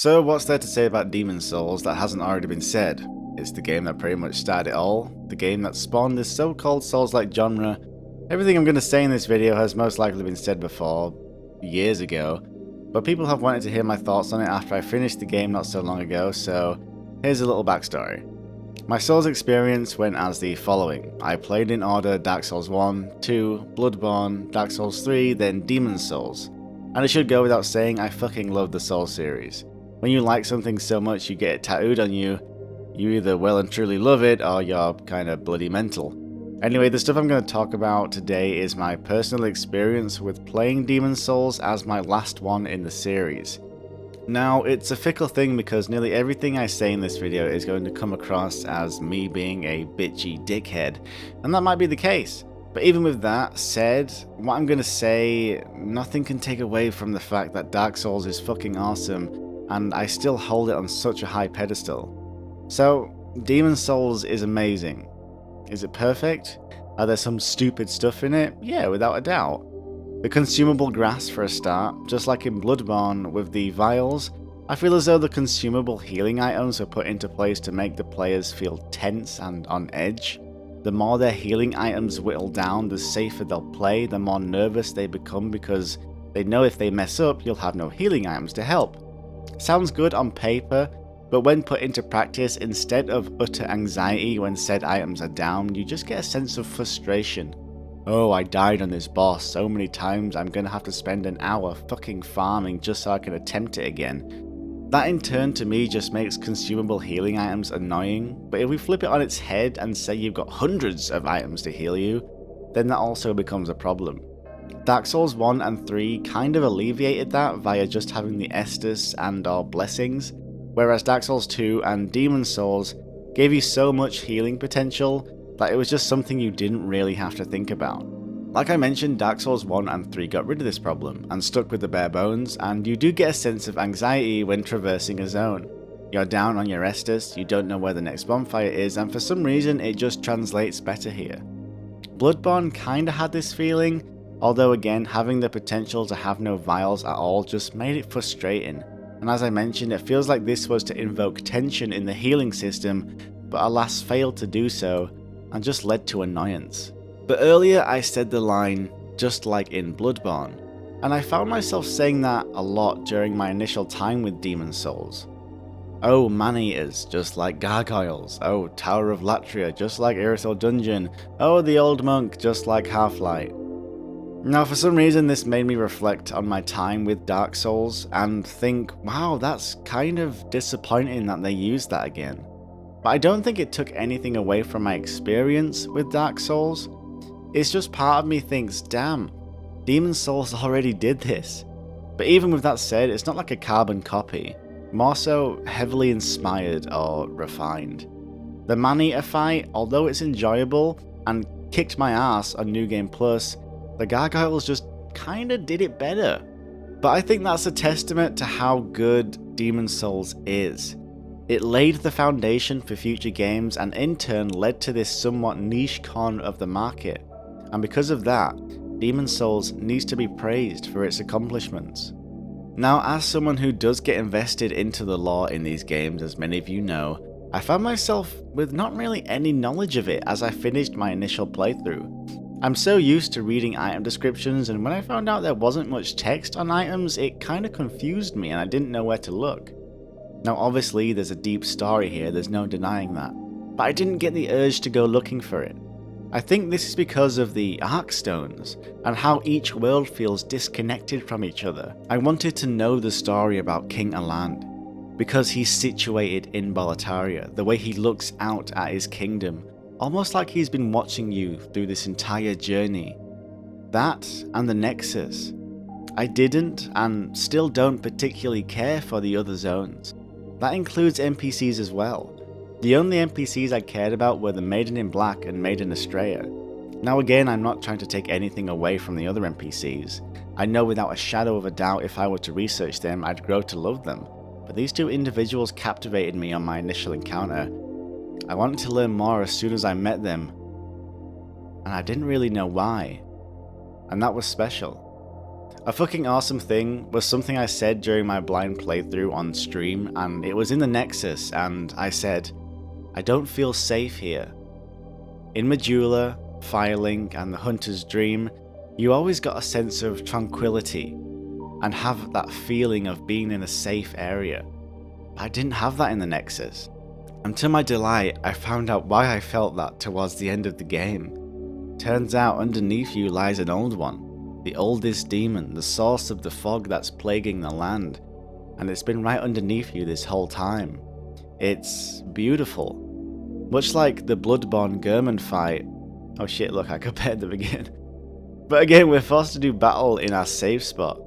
So what's there to say about Demon's Souls that hasn't already been said? It's the game that pretty much started it all, the game that spawned this so-called Souls-like genre. Everything I'm going to say in this video has most likely been said before, years ago, but people have wanted to hear my thoughts on it after I finished the game not so long ago, so here's a little backstory. My Souls experience went as the following. I played in order Dark Souls 1, 2, Bloodborne, Dark Souls 3, then Demon's Souls. And it should go without saying I fucking love the Souls series. When you like something so much you get it tattooed on you, you either well and truly love it or you're kinda bloody mental. Anyway, the stuff I'm going to talk about today is my personal experience with playing Demon's Souls as my last one in the series. Now, it's a fickle thing because nearly everything I say in this video is going to come across as me being a bitchy dickhead, and that might be the case. But even with that said, what I'm going to say, nothing can take away from the fact that Dark Souls is fucking awesome, and I still hold it on such a high pedestal. So, Demon's Souls is amazing. Is it perfect? Are there some stupid stuff in it? Yeah, without a doubt. The consumable grass for a start, just like in Bloodborne with the vials, I feel as though the consumable healing items were put into place to make the players feel tense and on edge. The more their healing items whittle down, the safer they'll play, the more nervous they become because they know if they mess up, you'll have no healing items to help. Sounds good on paper, but when put into practice, instead of utter anxiety when said items are down, you just get a sense of frustration. Oh, I died on this boss so many times I'm gonna have to spend an hour fucking farming just so I can attempt it again. That in turn to me just makes consumable healing items annoying, but if we flip it on its head and say you've got hundreds of items to heal you, then that also becomes a problem. Dark Souls 1 and 3 kind of alleviated that via just having the Estus and or blessings, whereas Dark Souls 2 and Demon's Souls gave you so much healing potential that it was just something you didn't really have to think about. Like I mentioned, Dark Souls 1 and 3 got rid of this problem and stuck with the bare bones, and you do get a sense of anxiety when traversing a zone. You're down on your Estus, you don't know where the next bonfire is, and for some reason it just translates better here. Bloodborne kinda had this feeling, although again having the potential to have no vials at all just made it frustrating. And as I mentioned, it feels like this was to invoke tension in the healing system, but alas failed to do so, and just led to annoyance. But earlier I said the line, just like in Bloodborne, and I found myself saying that a lot during my initial time with Demon's Souls. Oh, man-eaters, just like gargoyles. Oh, Tower of Latria, just like Irisol Dungeon. Oh, the old monk, just like Half-Light. Now, for some reason, this made me reflect on my time with Dark Souls and think, wow, that's kind of disappointing that they used that again. But I don't think it took anything away from my experience with Dark Souls. It's just part of me thinks, damn, Demon's Souls already did this. But even with that said, it's not like a carbon copy, more so heavily inspired or refined. The man-eater fight, although it's enjoyable and kicked my ass on New Game Plus, the gargoyles just kinda did it better. But I think that's a testament to how good Demon's Souls is. It laid the foundation for future games and in turn led to this somewhat niche corner of the market. And because of that, Demon's Souls needs to be praised for its accomplishments. Now, as someone who does get invested into the lore in these games, as many of you know, I found myself with not really any knowledge of it as I finished my initial playthrough. I'm so used to reading item descriptions, and when I found out there wasn't much text on items, it kinda confused me and I didn't know where to look. Now obviously there's a deep story here, there's no denying that, but I didn't get the urge to go looking for it. I think this is because of the Arkstones, and how each world feels disconnected from each other. I wanted to know the story about King Aland, because he's situated in Boletaria, the way he looks out at his kingdom, almost like he's been watching you through this entire journey. That and the Nexus. I didn't, and still don't particularly care for the other zones. That includes NPCs as well. The only NPCs I cared about were the Maiden in Black and Maiden Estrella. Now again, I'm not trying to take anything away from the other NPCs. I know without a shadow of a doubt if I were to research them, I'd grow to love them. But these two individuals captivated me on my initial encounter. I wanted to learn more as soon as I met them, and I didn't really know why. And that was special. A fucking awesome thing was something I said during my blind playthrough on stream, and it was in the Nexus, and I said, I don't feel safe here. In Medulla, Firelink, and the Hunter's Dream, you always got a sense of tranquility and have that feeling of being in a safe area. I didn't have that in the Nexus. And to my delight, I found out why I felt that towards the end of the game. Turns out underneath you lies an old one, the oldest demon, the source of the fog that's plaguing the land, and it's been right underneath you this whole time. It's beautiful. Much like the Bloodborne German fight. Oh shit, look, I compared them again. But again, we're forced to do battle in our safe spot,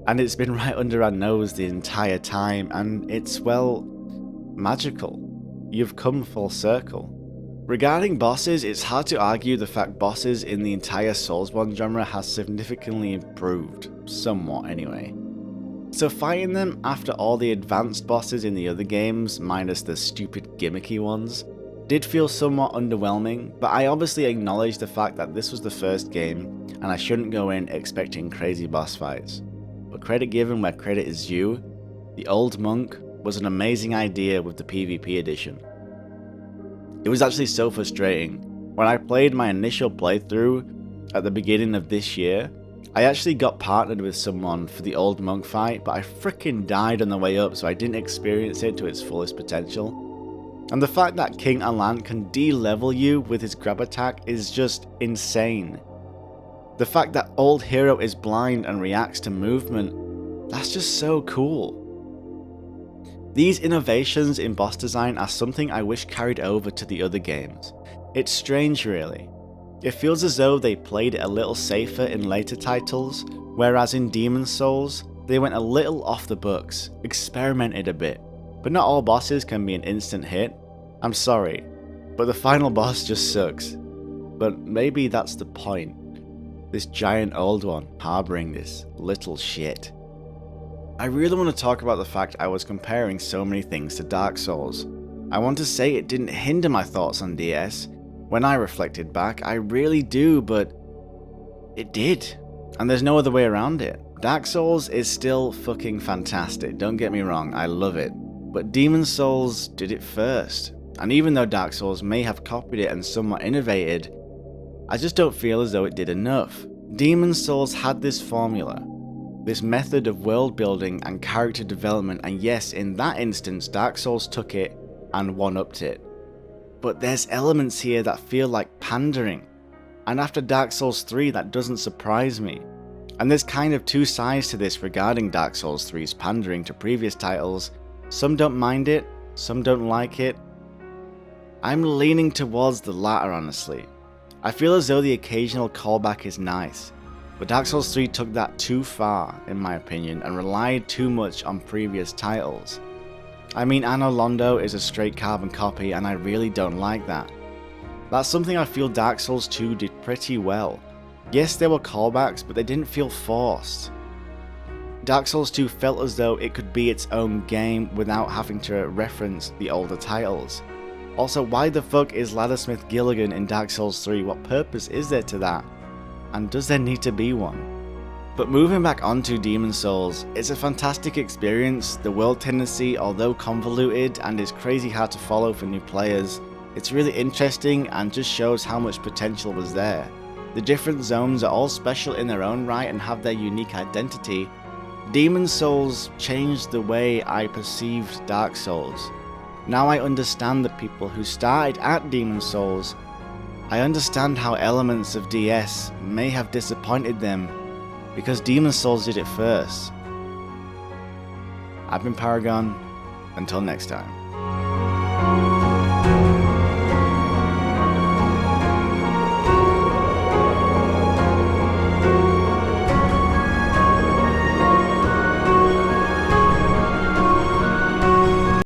and it's been right under our nose the entire time, and it's, well, magical. You've come full circle. Regarding bosses, it's hard to argue the fact bosses in the entire Soulsborne genre has significantly improved, somewhat anyway. So fighting them after all the advanced bosses in the other games, minus the stupid gimmicky ones, did feel somewhat underwhelming, but I obviously acknowledge the fact that this was the first game, and I shouldn't go in expecting crazy boss fights. But credit given where credit is due, the Old Monk was an amazing idea with the PvP edition. It was actually so frustrating. When I played my initial playthrough at the beginning of this year, I actually got partnered with someone for the Old Monk fight, but I frickin' died on the way up, so I didn't experience it to its fullest potential. And the fact that King Allant can de-level you with his grab attack is just insane. The fact that Old Hero is blind and reacts to movement, that's just so cool. These innovations in boss design are something I wish carried over to the other games. It's strange really. It feels as though they played it a little safer in later titles, whereas in Demon's Souls, they went a little off the books, experimented a bit. But not all bosses can be an instant hit. I'm sorry, but the final boss just sucks. But maybe that's the point. This giant old one harboring this little shit. I really want to talk about the fact I was comparing so many things to Dark Souls. I want to say it didn't hinder my thoughts on DS. When I reflected back, I really do, but it did. And there's no other way around it. Dark Souls is still fucking fantastic, don't get me wrong, I love it. But Demon's Souls did it first. And even though Dark Souls may have copied it and somewhat innovated, I just don't feel as though it did enough. Demon's Souls had this formula, this method of world building and character development, and yes, in that instance, Dark Souls took it and one-upped it. But there's elements here that feel like pandering, and after Dark Souls 3 that doesn't surprise me. And there's kind of two sides to this regarding Dark Souls 3's pandering to previous titles. Some don't mind it, some don't like it. I'm leaning towards the latter honestly. I feel as though the occasional callback is nice, but Dark Souls 3 took that too far in my opinion and relied too much on previous titles. I mean, Anno Londo is a straight carbon copy and I really don't like that. That's something I feel Dark Souls 2 did pretty well. Yes, there were callbacks, but they didn't feel forced. Dark Souls 2 felt as though it could be its own game without having to reference the older titles. Also, why the fuck is Laddersmith Gilligan in Dark Souls 3? What purpose is there to that? And does there need to be one? But moving back onto Demon's Souls, it's a fantastic experience. The world tendency, although convoluted and is crazy hard to follow for new players, it's really interesting and just shows how much potential was there. The different zones are all special in their own right and have their unique identity. Demon's Souls changed the way I perceived Dark Souls. Now I understand the people who started at Demon's Souls. I understand how elements of DS may have disappointed them because Demon's Souls did it first. I've been Paragon, until next time.